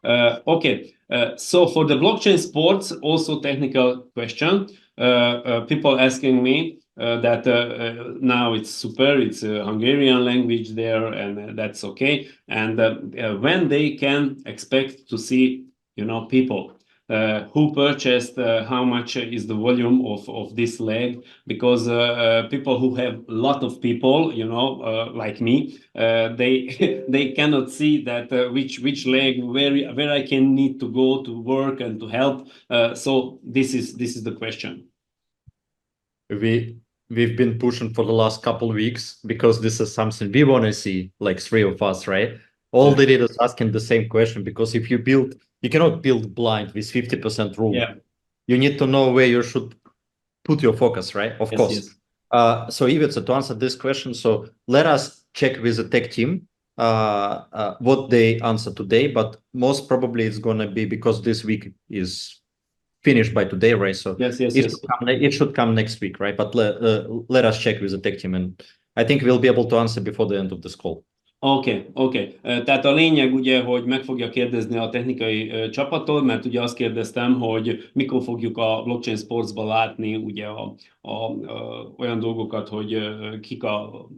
Okay. So for the blockchain sports, also technical question. People asking me that now it's super, it's a Hungarian language there, and that's okay. And when they can expect to see, people who purchased, how much is the volume of this leg, because people who have a lot of people, like me, they they cannot see that which leg where I can need to go to work and to help. So this is the question. We've been pushing for the last couple of weeks because this is something we want to see, like three of us, right? All Yeah. the leaders asking the same question, because if you cannot build blind with 50% rule. Yeah. You need to know where you should put your focus, right? Of Yes. course. Yes. So Ivica, to answer this question, so let us check with the tech team what they answer today, but most probably it's gonna be, because this week is finished by today, right? So Yes. Yes. it Yes. should come next week, right? But let us check with the tech team, and I think we'll be able to answer before the end of this call. Oké. Tehát a lényeg ugye, hogy meg fogja kérdezni a technikai csapattól, mert ugye azt kérdeztem, hogy mikor fogjuk a blockchain sportsban látni ugye olyan dolgokat, hogy kik a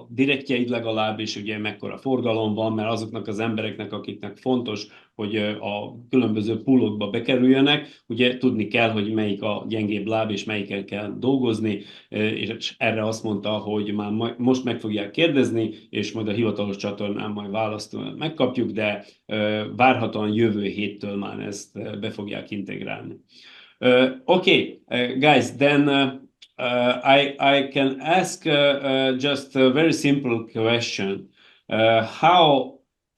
direktjeid legalább, és ugye mekkora forgalom van, mert azoknak az embereknek, akiknek fontos, hogy a különböző poolokba bekerüljenek, ugye tudni kell, hogy melyik a gyengébb láb, és melyiken kell dolgozni, és erre azt mondta, hogy már most meg fogják kérdezni, és majd a hivatalos csatornán majd választ megkapjuk, de várhatóan jövő héttől már ezt be fogják integrálni. Okay, guys, then I can ask just a very simple question.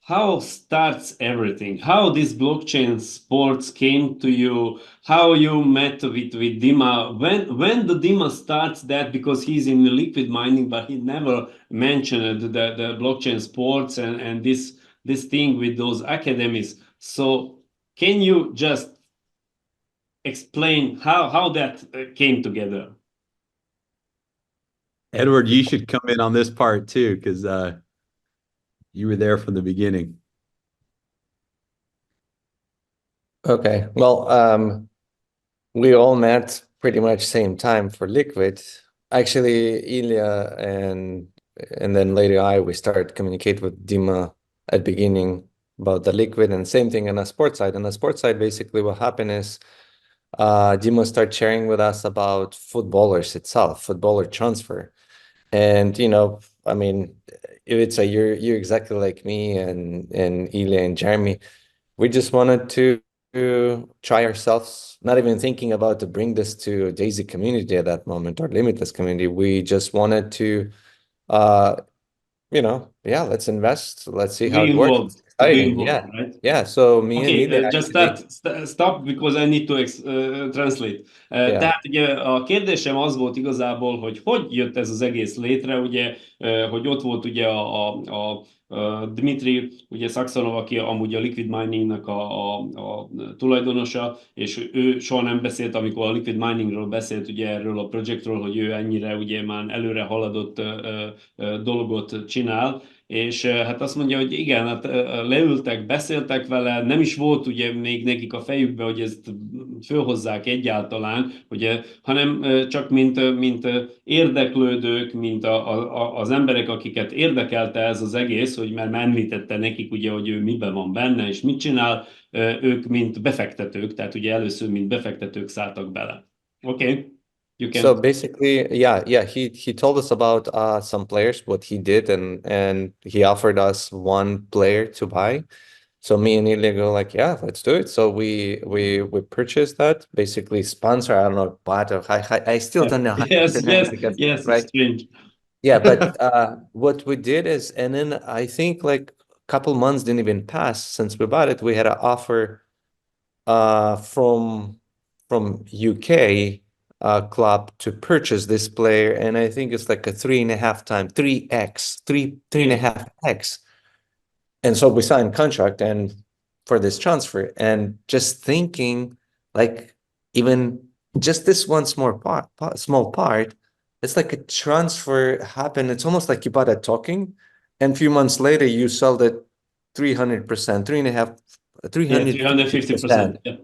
How starts everything? How this blockchain sports came to you? How you met with Dima? When the Dima starts that, because he's in liquid mining, but he never mentioned the blockchain sports and this thing with those academies. So can you just explain how that came together? Edward, you should come in on this part too, because you were there from the beginning. Okay. Well, we all met pretty much same time for Liquid. Actually, Ilya and then later we started communicate with Dima at beginning about the Liquid, and same thing on the sports side. On the sports side, basically what happened is Dima started sharing with us about footballers itself, footballer transfer. And I mean, it's you're exactly like me and Ilya and Jeremy. We just wanted to try ourselves, not even thinking about to bring this to Daisy community at that moment, or Limitless community. We just wanted to let's invest, let's see how it works. It's exciting. Involved, right? Yeah. So me and Ilya Just actually... stop because I need to translate. Tehát ugye a kérdésem az volt igazából, hogy jött ez az egész létre, ugye, hogy ott volt ugye a Dmitri, ugye Saxonov, aki amúgy a Liquid Mining-nak a tulajdonosa, és ő soha nem beszélt, amikor a Liquid Miningról beszélt, ugye erről a projektről, hogy ő ennyire ugye már előre haladott dolgot csinál, és hát azt mondja, hogy igen, hát leültek, beszéltek vele, nem is volt ugye még nekik a fejükbe, hogy ezt fölhozzák egyáltalán, ugye, hanem csak mint érdeklődők, mint az emberek, akiket érdekelte ez az egész, hogy már említette nekik ugye, hogy ő miben van benne, és mit csinál, ők mint befektetők, tehát ugye először mint befektetők szálltak bele. Okay. So basically, he told us about some players, what he did, and he offered us one player to buy. So me and Ilya go like, yeah, let's do it. So we purchased that, basically sponsor. I don't know, but I still don't know how yes, to yes, because, yes, right? It's strange. Yeah, but what we did is, and then I think like a couple months didn't even pass since we bought it. We had an offer from UK club to purchase this player, and I think it's like a 3.5x. And so we signed contract and for this transfer, and just thinking like even just this one small part, it's like a transfer happened. It's almost like you bought a token, and a few months later you sold it 300%, Yeah, 350%. 350%. Yeah.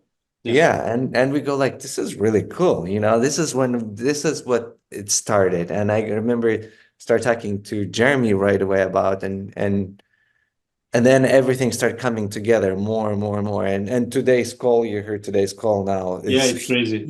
Yeah, and we go like, this is really cool, you know. This is what it started, and I remember start talking to Jeremy right away about and then everything started coming together more and more and more. And today's call, you heard today's call now, Yeah, is it's crazy.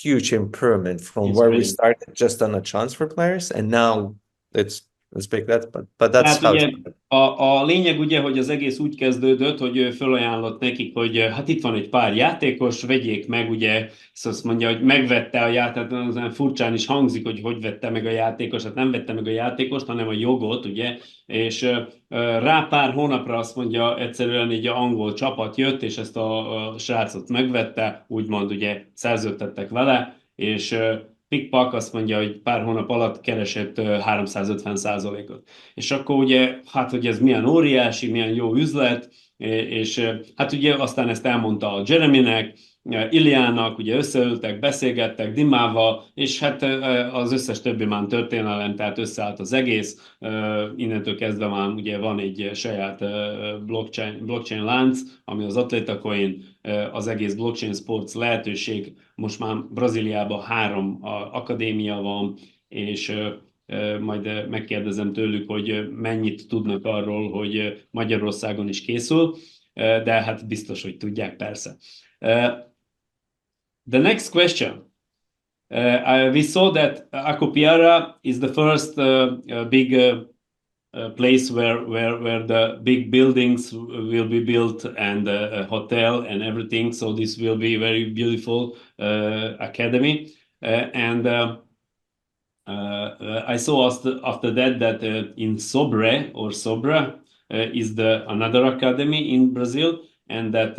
huge improvement from It's where we crazy. started just on the transfer players, and now let's pick that, but that's Tehát how ugye a lényeg ugye, hogy az egész úgy kezdődött, hogy ő fölajánlott nekik, hogy hát itt van egy pár játékos, vegyék meg, ugye, szóval azt mondja, hogy megvette a játékot, az furcsán is hangzik, hogy vette meg a játékos, hát nem vette meg a játékost, hanem a jogot, ugye, és rá pár hónapra azt mondja, egyszerűen egy angol csapat jött, és ezt a srácot megvette, úgymond ugye szerződtettek vele, és Pikpak azt mondja, hogy pár hónap alatt keresett 350%-ot. És akkor ugye, hát hogy ez milyen óriási, milyen jó üzlet, és hát ugye aztán ezt elmondta a Jeremynek, Iliának, ugye összeültek, beszélgettek Dimával, és hát az összes többi már történelem, tehát összeállt az egész, innentől kezdve már ugye van egy saját blockchain lánc, ami az Atleta Coin, az egész blockchain sports lehetőség, most már Brazíliában 3 akadémia van, és majd megkérdezem tőlük, hogy mennyit tudnak arról, hogy Magyarországon is készül, de hát biztos, hogy tudják, persze. The next question. We saw that Acopiara is the first big place where the big buildings will be built and a hotel and everything. So this will be very beautiful academy. And I saw after that in Sobra is another academy in Brazil, and that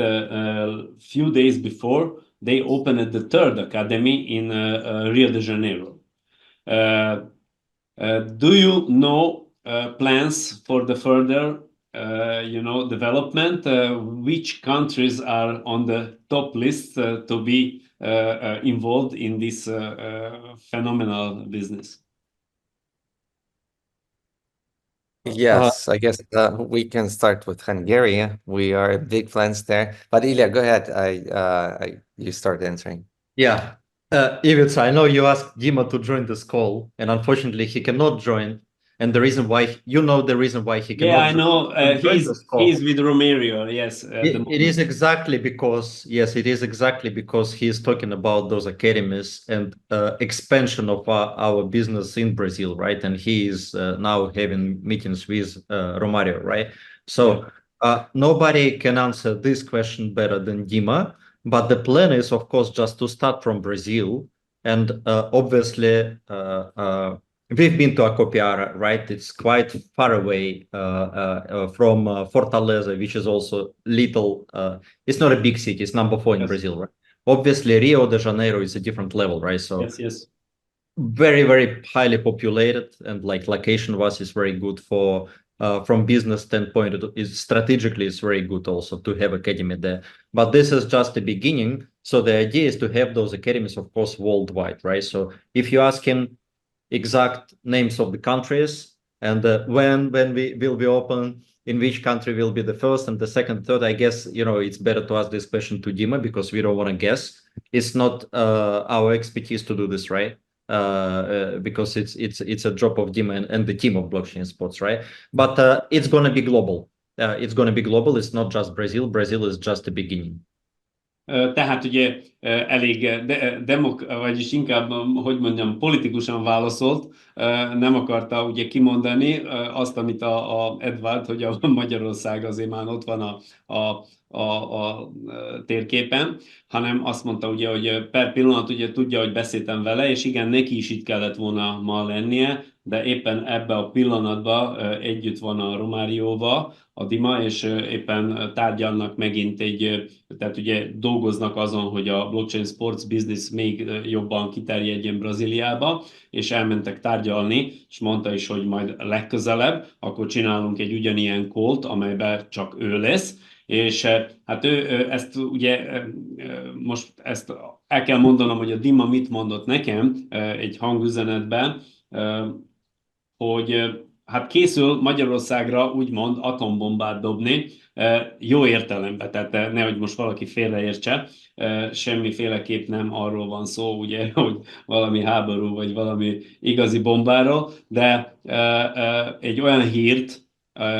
few days before they opened the third academy in Rio de Janeiro. Do you know plans for the further development? Which countries are on the top list to be involved in this phenomenal business? Yes, I guess we can start with Hungary. We are big fans there. But Ilya, go ahead. You start answering. Yeah. Ivica, I know you asked Dima to join this call, and unfortunately he cannot join. And the reason why, the reason why he cannot. Yeah, I know. join this call. He's with Romario. Yes. It is exactly because, yes, it is exactly because he is talking about those academies and expansion of our business in Brazil, right? And he is now having meetings with Romario, right? So nobody can answer this question better than Dima. But the plan is, of course, just to start from Brazil. And obviously, we've been to Acopiara, right? It's quite far away from Fortaleza, which is also little. It's not a big city. It's number 4 in Brazil, right? Obviously, Rio de Janeiro is a different level, right? So yes. Very, very highly populated, and like location-wise is very good for. From business standpoint, strategically it's very good also to have academy there. But this is just the beginning. So the idea is to have those academies, of course, worldwide, right? So if you ask him exact names of the countries and when we will be open, in which country will be the first and the second, third, I guess, it's better to ask this question to Dima because we don't want to guess. It's not our expertise to do this, right? Because it's a job of Dima and the team of Blockchain Sports, right? But it's going to be global. It's going to be global. It's not just Brazil. Brazil is just the beginning. Tehát ugye elég vagyis inkább, hogy mondjam, politikusan válaszolt, nem akarta ugye kimondani azt, amit a Edward, hogy a Magyarország azért már ott van a térképen, hanem azt mondta ugye, hogy per pillanat ugye tudja, hogy beszéltem vele, és igen, neki is itt kellett volna ma lennie, de éppen ebbe a pillanatban együtt van a Romárióval, a Dima, és éppen tárgyalnak megint tehát ugye dolgoznak azon, hogy a blockchain sports business még jobban kiterjedjen Brazíliába, és elmentek tárgyalni, és mondta is, hogy majd legközelebb, akkor csinálunk egy ugyanilyen call-t, amelyben csak ő lesz, és hát ő ezt ugye most ezt el kell mondanom, hogy a Dima mit mondott nekem egy hangüzenetben, hogy hát készül Magyarországra úgymond atombombát dobni, jó értelemben, tehát nehogy most valaki félreértse, semmiféleképp nem arról van szó, ugye, hogy valami háború, vagy valami igazi bombáról, de egy olyan hírt,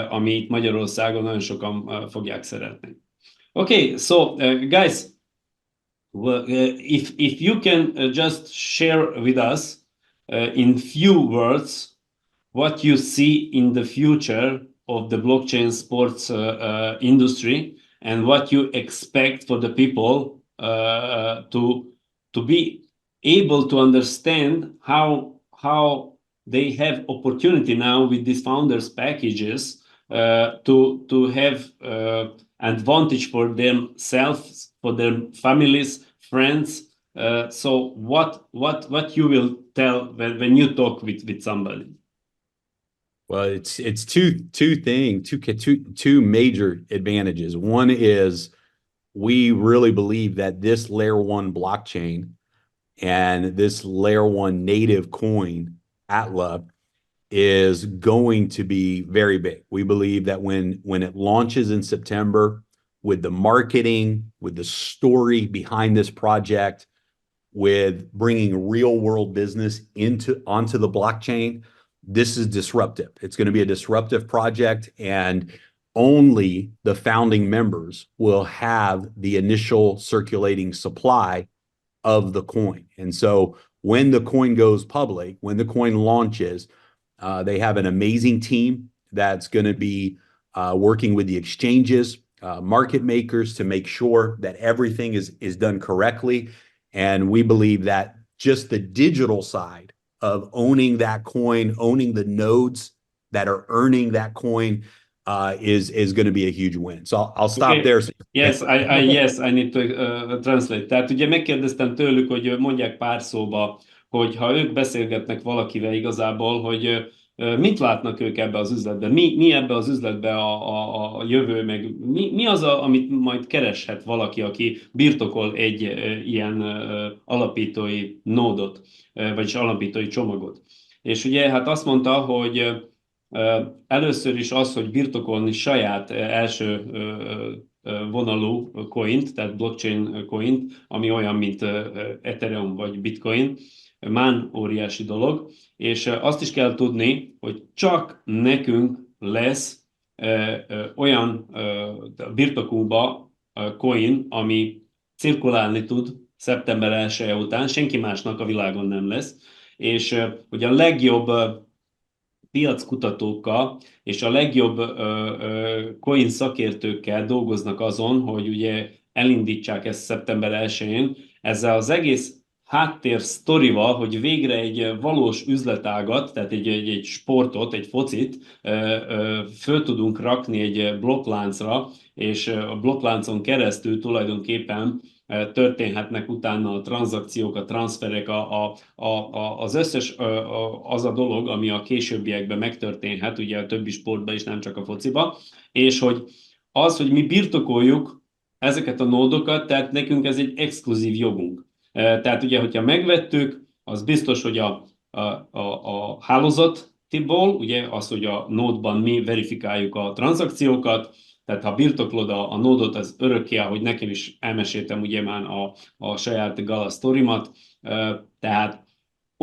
ami itt Magyarországon nagyon sokan fogják szeretni. Okay, so guys, well, if you can just share with us in few words what you see in the future of the blockchain sports industry and what you expect for the people to be able to understand how they have opportunity now with these founders packages to have advantage for themselves, for their families, friends. So what you will tell when you talk with somebody? Well, it's two major advantages. One is we really believe that this layer one blockchain and this layer one native coin, Atla, is going to be very big. We believe that when it launches in September, with the marketing, with the story behind this project, with bringing real world business onto the blockchain, this is disruptive. It's going to be a disruptive project, and only the founding members will have the initial circulating supply of the coin. And so when the coin goes public, when the coin launches, they have an amazing team that's going to be working with the exchanges, market makers, to make sure that everything is done correctly. And we believe that just the digital side of owning that coin, owning the nodes that are earning that coin, is going to be a huge win. So I'll stop Okay. there. Yes, I need to translate. Tehát ugye megkérdeztem tőlük, hogy mondják pár szóba, hogy ha ők beszélgetnek valakivel igazából, hogy mit látnak ők ebbe az üzletben, mi ebbe az üzletbe a jövő, meg mi az, amit majd kereshet valaki, aki birtokol egy ilyen alapítói nódot, vagyis alapítói csomagot. És ugye hát azt mondta, hogy először is az, hogy birtokolni saját első vonalú coint, tehát blockchain coint, ami olyan, mint Ethereum vagy Bitcoin, már óriási dolog, és azt is kell tudni, hogy csak nekünk lesz olyan birtokunkba coin, ami cirkulálni tud szeptember 1-e után, senki másnak a világon nem lesz, és hogy a legjobb piackutatókkal és a legjobb coin szakértőkkel dolgoznak azon, hogy ugye elindítsák ezt szeptember 1-én. Ezzel az egész háttér sztorival, hogy végre egy valós üzletágat, tehát egy sportot, egy focit föl tudunk rakni egy blokkláncra, és a blokkláncon keresztül tulajdonképpen történhetnek utána a tranzakciók, a transferek, az összes az a dolog, ami a későbbiekben megtörténhet, ugye a többi sportban is, nem csak a fociba, és hogy mi birtokoljuk ezeket a nódokat, tehát nekünk ez egy exkluzív jogunk. Tehát ugye, hogyha megvettük, az biztos, hogy a hálózatból, ugye az, hogy a nódban mi verifikáljuk a tranzakciókat, tehát ha birtoklod a nódot, az örökké, ahogy nekem is elmeséltem ugye már a saját gala sztorimat, tehát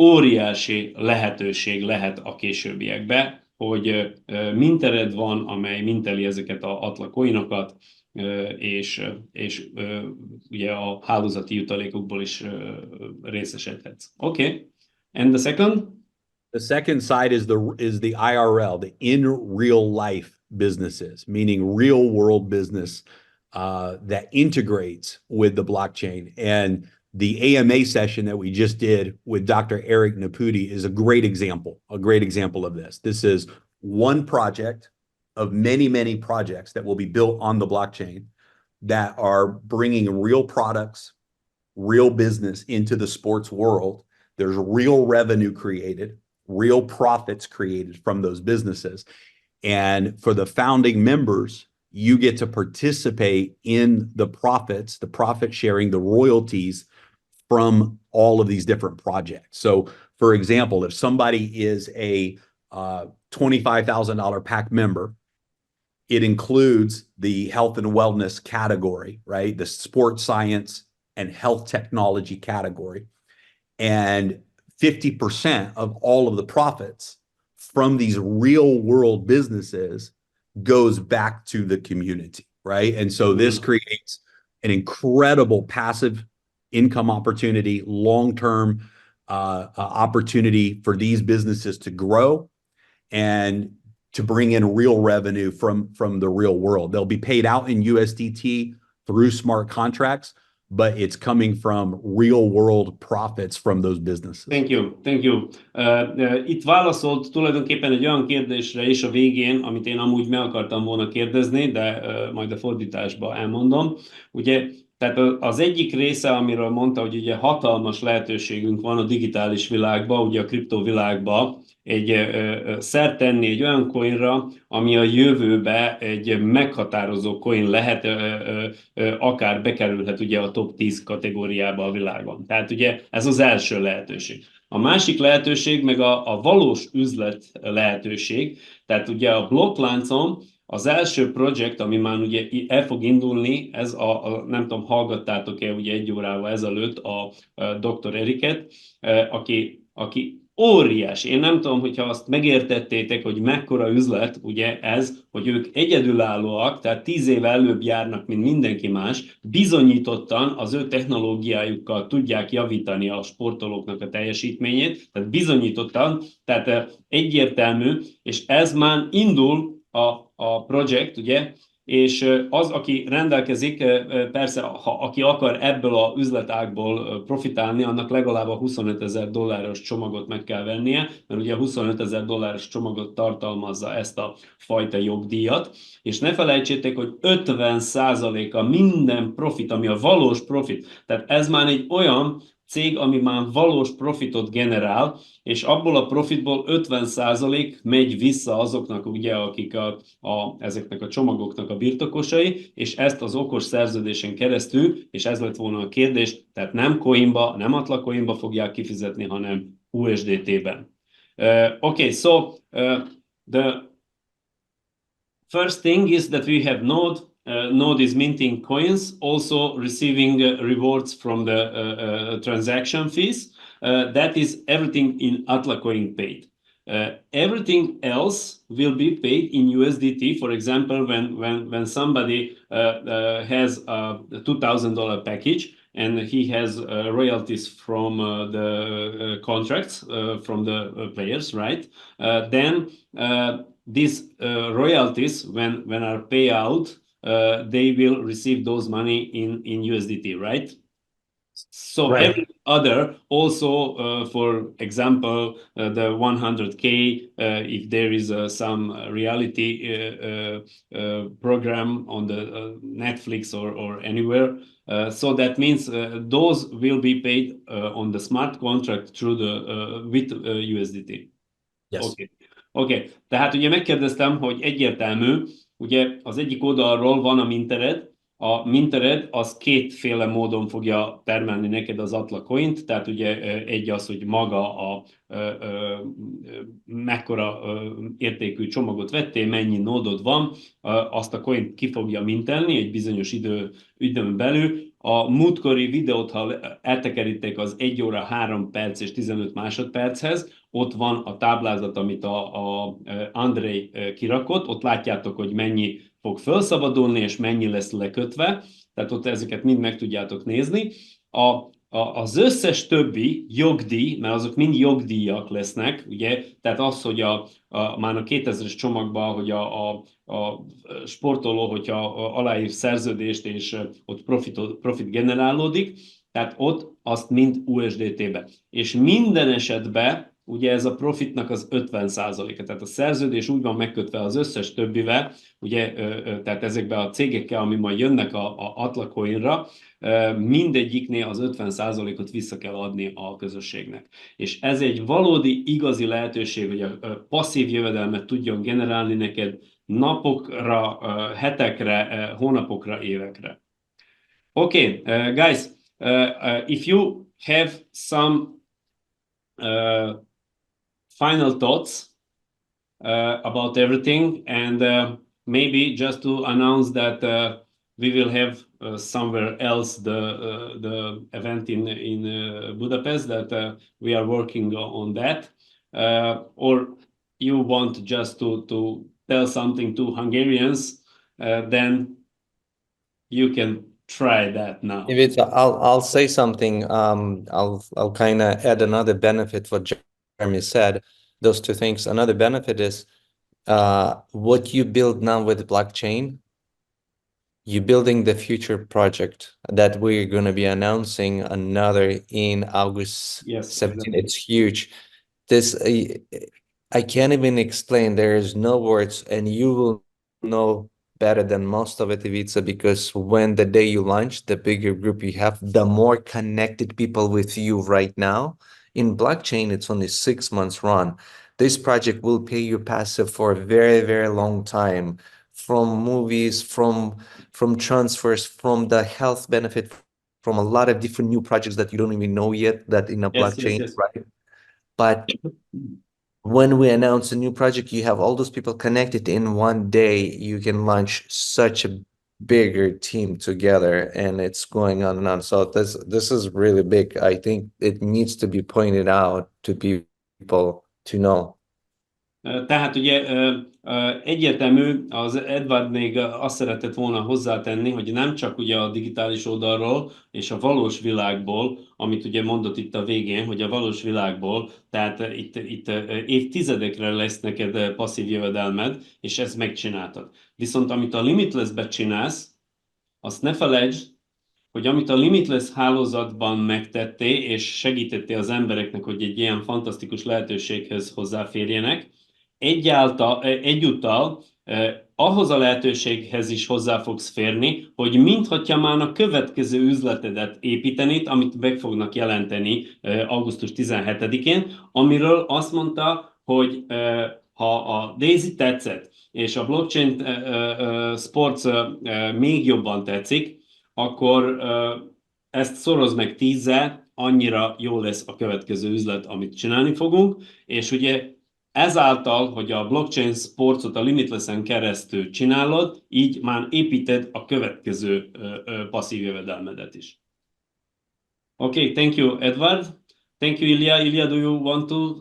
óriási lehetőség lehet a későbbiekbe, hogy mintered van, amely minteli ezeket a atlakoinokat, és ugye a hálózati jutalékokból is részesedhetsz. Okay. And the second? The second side is the IRL, the in real life businesses, meaning real world business that integrates with the blockchain. And the AMA session that we just did with Dr. Eric Naputi is a great example of this. This is one project of many, many projects that will be built on the blockchain that are bringing real products, real business into the sports world. There's real revenue created, real profits created from those businesses. And for the founding members, you get to participate in the profits, the profit sharing, the royalties from all of these different projects. So for example, if somebody is a $25,000 pack member it includes the health and wellness category, right? The sports science and health technology category. And 50% of all of the profits from these real world businesses goes back to the community, right? And so this creates an incredible passive income opportunity, long-term opportunity for these businesses to grow and to bring in real revenue from the real world. They'll be paid out in USDT through smart contracts, but it's coming from real world profits from those businesses. Thank you. Itt válaszolt tulajdonképpen egy olyan kérdésre is a végén, amit én amúgy meg akartam volna kérdezni, de majd a fordításba elmondom. Ugye, tehát az egyik része, amiről mondta, hogy ugye hatalmas lehetőségünk van a digitális világban, ugye a kriptovilágban, szert tenni egy olyan coinra, ami a jövőbe egy meghatározó coin lehet, akár bekerülhet ugye a top 10 kategóriába a világon. Tehát ugye ez az első lehetőség. A másik lehetőség meg a valós üzlet lehetőség, tehát ugye a blokkláncon az első projekt, ami már ugye el fog indulni, ez nem tudom, hallgattátok-e ugye 1 órával ezelőtt a Dr. Eriket, aki óriás. Én nem tudom, hogyha azt megértettétek, hogy mekkora üzlet, ugye ez, hogy ők egyedülállóak, tehát 10 éve előbb járnak, mint mindenki más, bizonyítottan az ő technológiájukkal tudják javítani a sportolóknak a teljesítményét, tehát bizonyítottan, tehát egyértelmű, és ez már indul a projekt, ugye, és az, aki rendelkezik, persze, aki akar ebből az üzletágból profitálni, annak legalább a $25,000 csomagot meg kell vennie, mert ugye a $25,000 csomagot tartalmazza ezt a fajta jogdíjat, és ne felejtsétek, hogy 50%-a minden profit, ami a valós profit, tehát ez már egy olyan cég, ami már valós profitot generál, és abból a profitból 50% megy vissza azoknak, ugye, akik ezeknek a csomagoknak a birtokosai, és ezt az okos szerződésen keresztül, és ez lett volna a kérdés, tehát nem coinba, nem atlacoinba fogják kifizetni, hanem USDT-ben. Okay, so the first thing is that we have Node. Node is minting coins, also receiving rewards from the transaction fees. That is everything in Atlacoin paid. Everything else will be paid in USDT. For example, when somebody has a $2,000 package and he has royalties from the contracts from the players, right? Then these royalties, when are payout, they will receive those money in USDT, right? So Right. every other, also, for example, the 100K, if there is some reality program on the Netflix or anywhere, so that means those will be paid on the smart contract through the with USDT. Yes. Okay. Tehát ugye megkérdeztem, hogy egyértelmű, ugye az egyik oldalról van a mintered, a mintered az kétféle módon fogja termelni neked az Atlacoint, tehát ugye egy az, hogy maga mekkora értékű csomagot vettél, mennyi nódod van, azt a coint ki fogja mintelni egy bizonyos időn belül. A múltkori videót, ha eltekerítek az 1 óra 3 perc és 15 másodperchez, ott van a táblázat, amit a Andrei kirakott, ott látjátok, hogy mennyi fog felszabadulni, és mennyi lesz lekötve, tehát ott ezeket mind meg tudjátok nézni. Az összes többi jogdíj, mert azok mind jogdíjak lesznek, ugye, tehát az, hogy már a 2000-es csomagban, hogy a sportoló, hogyha aláír szerződést, és ott profit generálódik, tehát ott azt mind USDT-be. És minden esetben ugye ez a profitnak az 50%-a, tehát a szerződés úgy van megkötve az összes többivel, ugye, tehát ezekben a cégekkel, ami majd jönnek a Atlacoinra, mindegyiknél az 50%-ot vissza kell adni a közösségnek. És ez egy valódi, igazi lehetőség, hogy a passzív jövedelmet tudjon generálni neked napokra, hetekre, hónapokra, évekre. Okay, guys, if you have some final thoughts about everything, and maybe just to announce that we will have somewhere else the event in Budapest, that we are working on that, or you want just to tell something to Hungarians, then you can try that now. If it's, I'll say something. I'll kind of add another benefit what Jeremy said. Those two things. Another benefit is what you build now with blockchain. You're building the future project that we're going to be announcing another in August 17. Exactly. It's huge. This I can't even explain. There is no words, and you will know better than most of it, Ivica, because when the day you launch, the bigger group you have, the more connected people with you right now. In blockchain, it's only 6 months run. This project will pay you passive for a very, very long time, from movies, from transfers, from the health benefit, from a lot of different new projects that you don't even know yet that in a blockchain, Yes. right? But when we announce a new project, you have all those people connected in one day. You can launch such a bigger team together, and it's going on and on. So this is really big. I think it needs to be pointed out to people to know. Tehát ugye egyértelmű, az Edward még azt szeretett volna hozzátenni, hogy nem csak ugye a digitális oldalról és a valós világból, amit ugye mondott itt a végén, hogy a valós világból, tehát itt évtizedekre lesz neked passzív jövedelmed, és ezt megcsináltad. Viszont amit a Limitless-be csinálsz, azt ne felejtsd, hogy amit a Limitless hálózatban megtettél, és segítettél az embereknek, hogy egy ilyen fantasztikus lehetőséghez hozzáférjenek, egyúttal ahhoz a lehetőséghez is hozzá fogsz férni, hogy minthatja már a következő üzletedet építenéd, amit meg fognak jelenteni augusztus 17-én, amiről azt mondta, hogy ha a Daisy tetszett, és a blockchain sports még jobban tetszik, akkor ezt szorozd meg 10-zel, annyira jó lesz a következő üzlet, amit csinálni fogunk, és ugye ezáltal, hogy a blockchain sportot a Limitless-en keresztül csinálod, így már építed a következő passzív jövedelmedet is. Okay, thank you, Edward. Thank you, Ilya. Ilya, do you want to?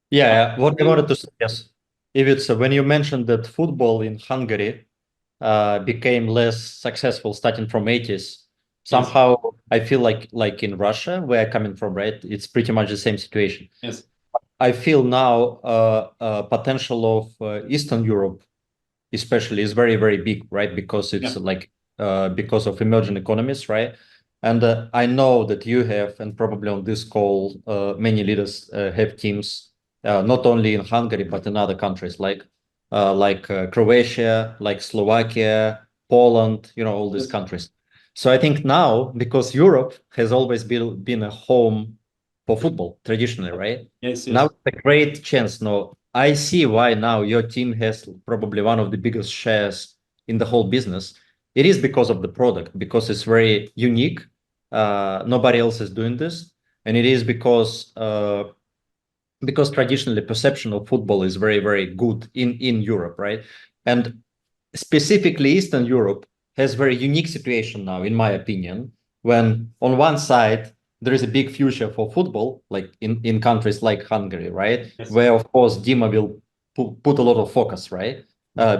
Yeah, what I wanted to say, yes. If it's when you mentioned that football in Hungary became less successful starting from 80s, somehow I feel like in Russia, where I'm coming from, right? It's pretty much the same situation. Yes. I feel now potential of Eastern Europe, especially, is very, very big, right? Because it's because of emerging economies, right? And I know that you have, and probably on this call, many leaders have teams, not only in Hungary, but in other countries like Croatia, like Slovakia, Poland, all these countries. So I think now, because Europe has always been a home for football traditionally, right? Yes. Now it's a great chance. No, I see why now your team has probably one of the biggest shares in the whole business. It is because of the product, because it's very unique. Nobody else is doing this, and it is because traditionally perception of football is very, very good in Europe, right? And specifically Eastern Europe has very unique situation now, in my opinion, when on one side there is a big future for football, like in countries like Hungary, right? Yes. Where of course Dima will put a lot of focus, right?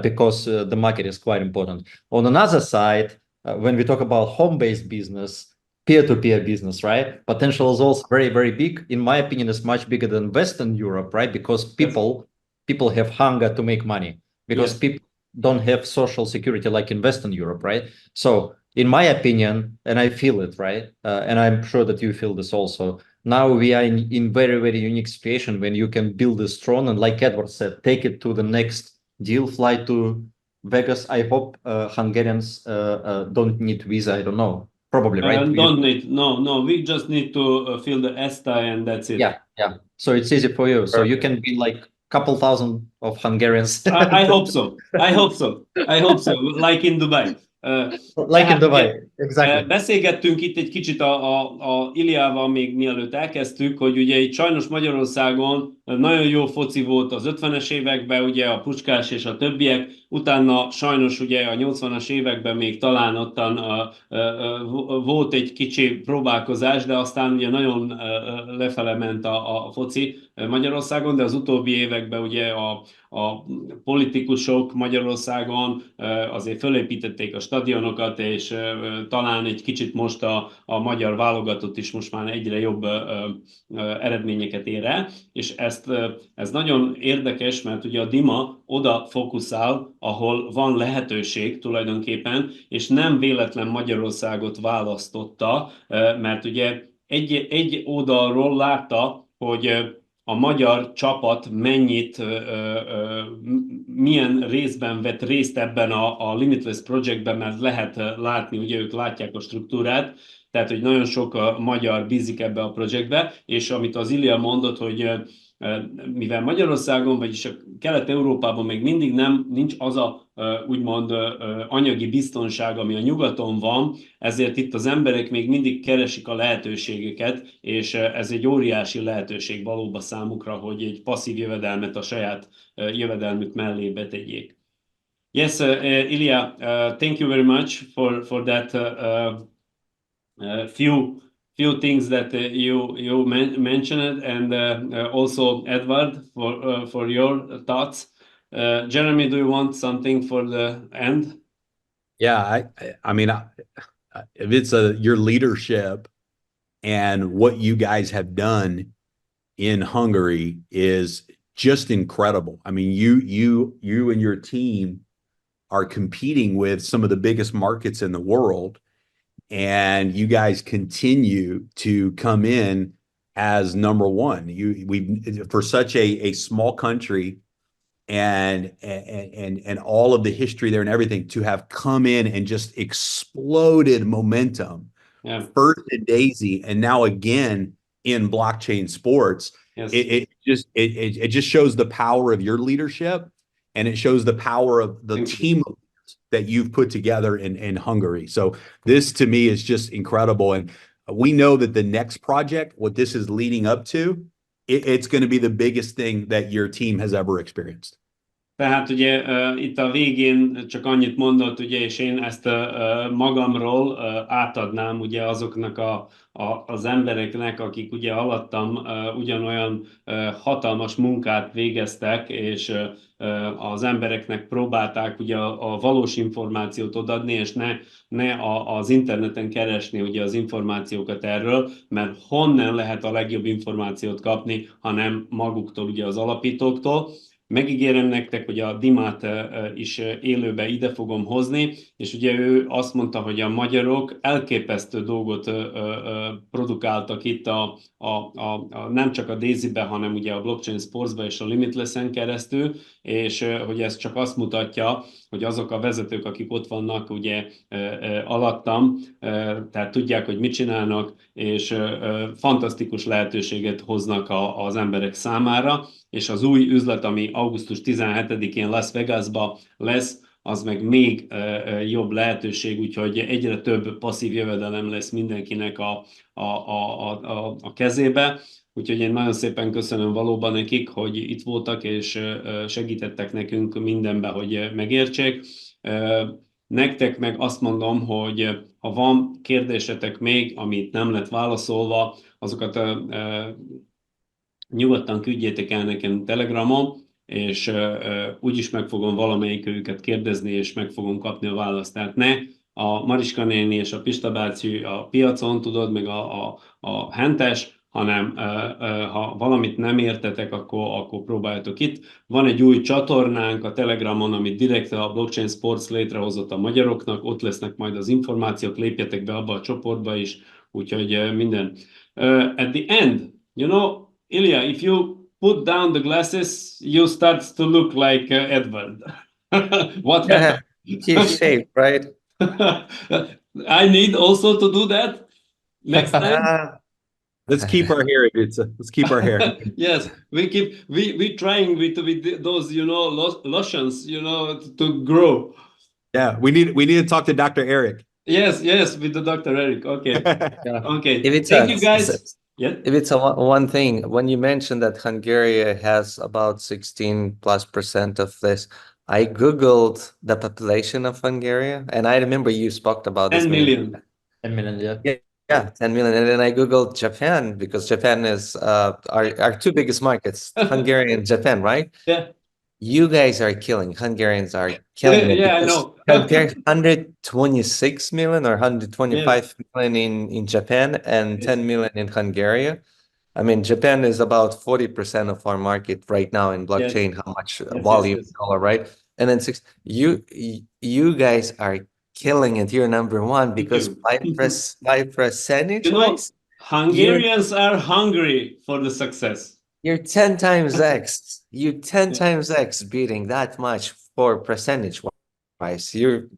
Because the market is quite important. On another side, when we talk about home-based business, peer-to-peer business, right? Potential is also very, very big. In my opinion, it's much bigger than Western Europe, right? Because people have hunger to make money, because people don't have social security like in Western Europe, right? So in my opinion, and I feel it, right? And I'm sure that you feel this also. Now we are in very, very unique situation when you can build this strong, and like Edward said, take it to the next deal, fly to Vegas. I hope Hungarians don't need visa. I don't know. Probably, right? Don't need. No. We just need to fill the ESTA and that's it. Yeah. So it's easy for you. So you can be like couple thousand of Hungarians. I hope so. Like in Dubai. Like in Dubai, exactly. Beszélgettünk itt egy kicsit a Iliával még mielőtt elkezdtük, hogy ugye itt sajnos Magyarországon nagyon jó foci volt az 50-es években, ugye a Puskás és a többiek, utána sajnos ugye a 80-as években még talán ottan volt egy kicsi próbálkozás, de aztán ugye nagyon lefele ment a foci Magyarországon, de az utóbbi években ugye a politikusok Magyarországon azért fölépítették a stadionokat, és talán egy kicsit most a magyar válogatott is most már egyre jobb eredményeket ér el, és ez nagyon érdekes, mert ugye a Dima oda fókuszál, ahol van lehetőség tulajdonképpen, és nem véletlen Magyarországot választotta, mert ugye egy oldalról látta, hogy a magyar csapat milyen részben vett részt ebben a Limitless Projectben, mert lehet látni, ugye ők látják a struktúrát, tehát, hogy nagyon sok magyar bízik ebbe a projektbe, és amit az Ilya mondott, hogy mivel Magyarországon, vagyis a Kelet-Európában még mindig nincs az a úgymond anyagi biztonság, ami a nyugaton van, ezért itt az emberek még mindig keresik a lehetőségeket, és ez egy óriási lehetőség valóban számukra, hogy egy passzív jövedelmet a saját jövedelmük mellé betegyék. Yes, Ilya, thank you very much for that few things that you mentioned, and also Edward for your thoughts. Jeremy, do you want something for the end? Yeah, I mean, if it's your leadership and what you guys have done in Hungary is just incredible. I mean, you and your team are competing with some of the biggest markets in the world, and you guys continue to come in as number one. We for such a small country and all of the history there and everything, to have come in and just exploded momentum. Yeah. First in Daisy and now again in blockchain sports. Yes. It just shows the power of your leadership, and it shows the power of the team that you've put together in Hungary. So this to me is just incredible. And we know that the next project, what this is leading up to, it's going to be the biggest thing that your team has ever experienced. Tehát ugye itt a végén csak annyit mondott, ugye, és én ezt magamról átadnám ugye azoknak az embereknek, akik ugye alattam ugyanolyan hatalmas munkát végeztek, és az embereknek próbálták ugye a valós információt odaadni, és ne az interneten keresni ugye az információkat erről, mert honnan lehet a legjobb információt kapni, hanem maguktól, ugye az alapítóktól. Megígérem nektek, hogy a Dimát is élőbe ide fogom hozni, és ugye ő azt mondta, hogy a magyarok elképesztő dolgot produkáltak itt nem csak a Daisy-be, hanem ugye a Blockchain Sports-ba és a Limitless-en keresztül, és hogy ez csak azt mutatja, hogy azok a vezetők, akik ott vannak ugye alattam, tehát tudják, hogy mit csinálnak, és fantasztikus lehetőséget hoznak az emberek számára, és az új üzlet, ami augusztus 17-én Las Vegasba lesz, az meg még jobb lehetőség, úgyhogy egyre több passzív jövedelem lesz mindenkinek a kezébe. Úgyhogy én nagyon szépen köszönöm valóban nekik, hogy itt voltak, és segítettek nekünk mindenbe, hogy megértsék. Nektek meg azt mondom, hogy ha van kérdésetek még, amit nem lett válaszolva, azokat nyugodtan küldjétek el nekem Telegramon, és úgyis meg fogom valamelyik őket kérdezni, és meg fogom kapni a választ. Tehát ne a Mariska néni és a Pista bácsi a piacon, tudod, meg a hentes, hanem ha valamit nem értetek, akkor próbáljatok itt. Van egy új csatornánk a Telegramon, amit direkt a Blockchain Sports létrehozott a magyaroknak, ott lesznek majd az információk, lépjetek be abba a csoportba is, úgyhogy minden. At the end, you know, Ilya, if you put down the glasses, you start to look like Edward. What happened? He's shaved, right? I need also to do that next time. Let's keep our hair. Let's keep our hair. Yes, we trying with those, you know, lotions, you know, to grow. Yeah, we need to talk to Dr. Eric. Yes, with the Dr. Eric. Okay. Yeah. Okay. If it's Thank you guys. Yeah. If it's one thing, when you mentioned that Hungary has about 16+% of this, I Googled the population of Hungary, and I remember you spoke about this 10 maybe. million. 10 million, yeah. Yeah, 10 million. And then I Googled Japan because Japan is our two biggest markets, Hungary and Japan, right? Yeah, You guys are killing. Hungarians are killing it yeah, I because know. compare 126 million or 125 Yes, million in Japan and yes, 10 million in Hungary. I mean, Japan is about 40% of our market right now in yes, blockchain, how much yes, yes, volume yes. dollar, right? And then you guys are killing it. You're number one Thank because you. by percentage You know, wise, you're Hungarians are hungry for the success. you're 10 times X. You 10 Yeah. times X beating that much for percentage wise. You're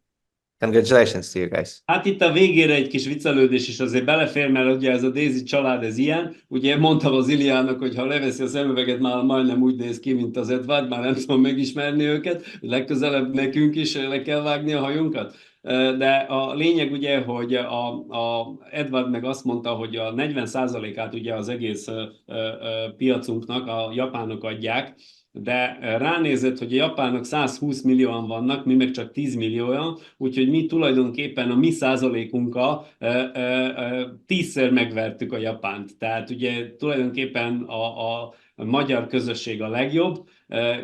congratulations to you guys. Hát itt a végére egy kis viccelődés is azért belefér, mert ugye ez a Daisy család, ez ilyen. Ugye mondtam az Iliának, hogy ha leveszi a szemüveget, már majdnem úgy néz ki, mint az Edward, már nem tudom megismerni őket. Legközelebb nekünk is le kell vágni a hajunkat. De a lényeg ugye, hogy a Edward meg azt mondta, hogy a 40%-át ugye az egész piacunknak a japánok adják, de ránézett, hogy a japánok 120 millióan vannak, mi meg csak 10 millióan, úgyhogy mi tulajdonképpen a mi százalékunkkal 10-szer megvertük a Japánt. Tehát ugye tulajdonképpen a magyar közösség a legjobb,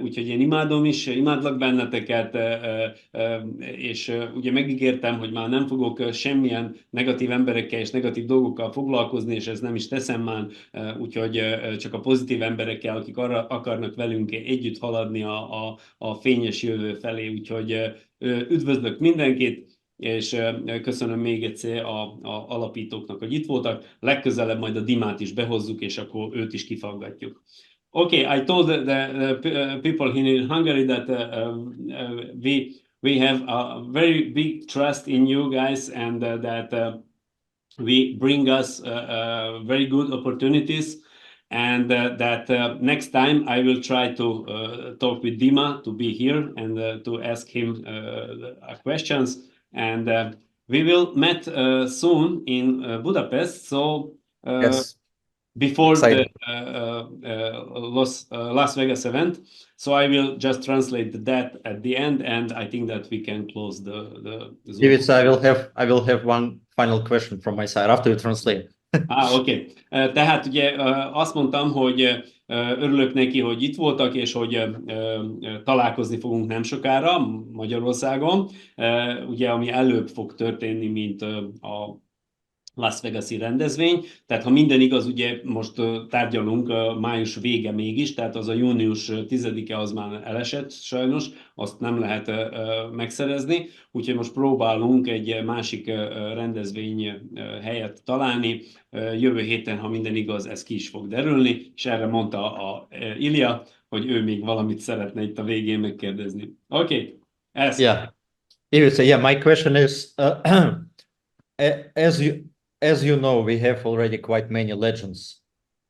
úgyhogy én imádom is, imádlak benneteket, és ugye megígértem, hogy már nem fogok semmilyen negatív emberekkel és negatív dolgokkal foglalkozni, és ez nem is teszem már, úgyhogy csak a pozitív emberekkel, akik arra akarnak velünk együtt haladni a fényes jövő felé, úgyhogy üdvözlök mindenkit, és köszönöm még egyszer a alapítóknak, hogy itt voltak. Legközelebb majd a Dimát is behozzuk, és akkor őt is kifaggatjuk. Okay, I told the people here in Hungary that we have a very big trust in you guys, and that we bring us very good opportunities, and that next time I will try to talk with Dima to be here and to ask him questions, and we will meet soon in Budapest. So Yes, before the exciting. Las Vegas event. So I will just translate that at the end, and I think that we can close the Zoom. Ivica, I will have one final question from my side after you translate. Oké. Tehát ugye azt mondtam, hogy örülök neki, hogy itt voltak, és hogy találkozni fogunk nem sokára Magyarországon, ugye ami előbb fog történni, mint a Las Vegas-i rendezvény, tehát ha minden igaz, ugye most tárgyalunk május vége mégis, tehát az a június 10-e az már elesett sajnos, azt nem lehet megszerezni, úgyhogy most próbálunk egy másik rendezvény helyet találni. Jövő héten, ha minden igaz, ez ki is fog derülni, és erre mondta a Ilya, hogy ő még valamit szeretne itt a végén megkérdezni. Oké, ez. Yeah, Ivica, yeah, my question is, as you know, we have already quite many legends.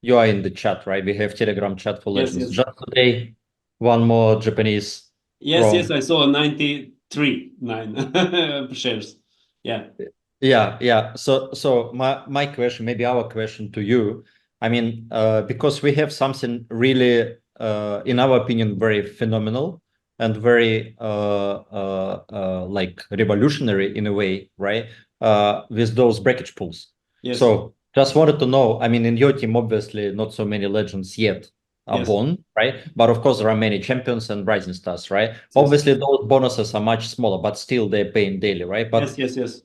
You are in the chat, right? We have Telegram chat for Yes, legends. yes. Just today, one more Japanese. Yes, Wrong. yes, I saw 93 shares. Yeah. Yeah. So my question, maybe our question to you, I mean, because we have something really, in our opinion, very phenomenal and very like revolutionary in a way, right? With those breakage pools. Yes. So just wanted to know, I mean, in your team, obviously not so many legends yet are Yes. born, right? But of course, there are many champions and rising stars, right? Yes. Obviously, those bonuses are much smaller, but still they're paying daily, right? But Yes.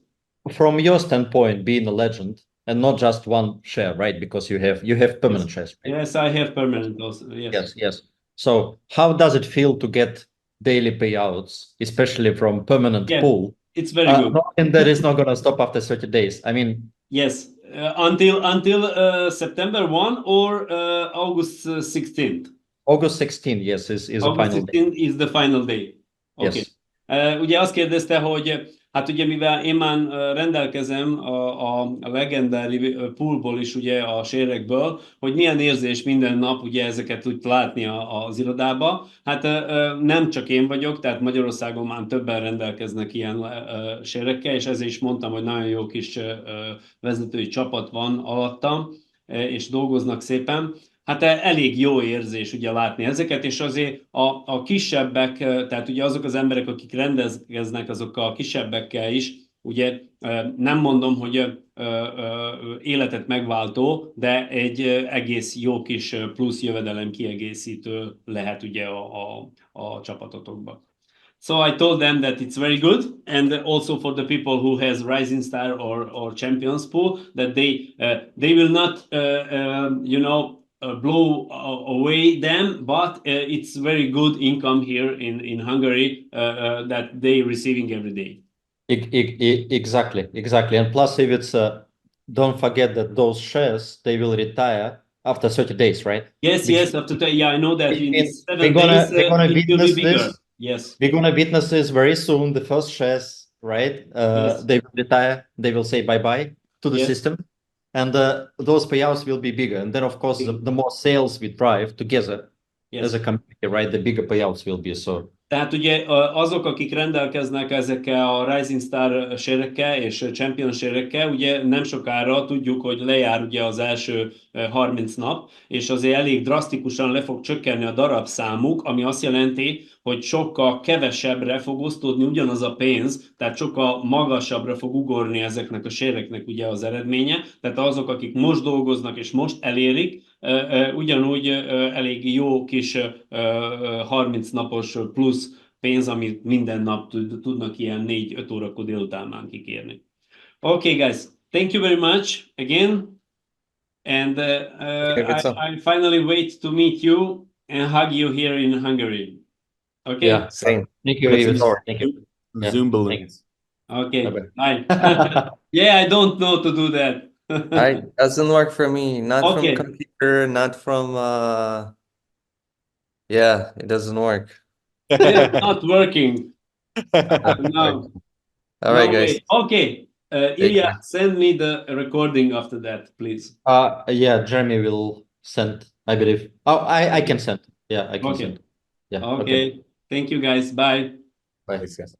from your standpoint, being a legend and not just one share, right? Because you have permanent shares, right? Yes, I have permanent also. Yes. Yes. So how does it feel to get daily payouts, especially from permanent Yeah, pool? it's very good. And that is not going to stop after 30 days. I mean, Yes, until September 1 or August 16th. August 16, yes, is a August final day. 16 is the final day. Okay. Yes. Ugye azt kérdezte, hogy hát ugye mivel én már rendelkezem a legendary poolból is, ugye a sérekből, hogy milyen érzés minden nap ugye ezeket úgy látni az irodába. Hát nem csak én vagyok, tehát Magyarországon már többen rendelkeznek ilyen sérekkel, és ezért is mondtam, hogy nagyon jó kis vezetői csapat van alattam, és dolgoznak szépen. Hát elég jó érzés ugye látni ezeket, és azért a kisebbek, tehát ugye azok az emberek, akik rendelkeznek azokkal a kisebbekkel is, ugye nem mondom, hogy életet megváltó, de egy egész jó kis plusz jövedelem kiegészítő lehet ugye a csapatotokban. So I told them that it's very good, and also for the people who has Rising Star or Champions Pool, that they will not blow away them, but it's very good income here in Hungary that they receiving every day. Exactly. And plus, if it's don't forget that those shares they will retire after 30 days, right? Yes, yes. Yeah, I know that in We're 7 gonna days we're gonna it will be witness bigger. this. Yes. We're gonna witness this very soon. The first shares, right? Yes. They will retire. They will say bye-bye to the Yes. system, and those payouts will be bigger. And then, of course, the more sales we drive together as a community, right? The bigger payouts will be. So Tehát ugye azok, akik rendelkeznek ezekkel a Rising Star sérekkel és Champion sérekkel, ugye nem sokára tudjuk, hogy lejár ugye az első 30 nap, és azért elég drasztikusan le fog csökkenni a darabszámuk, ami azt jelenti, hogy sokkal kevesebbre fog osztódni ugyanaz a pénz, tehát sokkal magasabbra fog ugorni ezeknek a séreknek ugye az eredménye. Tehát azok, akik most dolgoznak és most elérik, ugyanúgy elég jó kis 30 napos plusz pénz, amit minden nap tudnak ilyen 4-5 órakor délután már kikérni. Okay, guys, thank you very much again. And I finally wait to meet you and hug you here in Hungary. Okay? yeah, Same. thank you, Let's Ives. Thank you. Yeah, Zoom thanks. balloons. Okay, Bye-bye. bye. Yeah, I don't know to do that. It doesn't work for me. Not Okay. from computer, not from yeah, it doesn't work. It's not working. No. All right, No guys. way. Okay. Ilya, send me the recording after that, please. Yeah, Jeremy will send, I believe. Oh, I can send. Yeah, I can Okay. send. Yeah. Okay. Thank you, guys. Bye. Bye. Thanks, guys.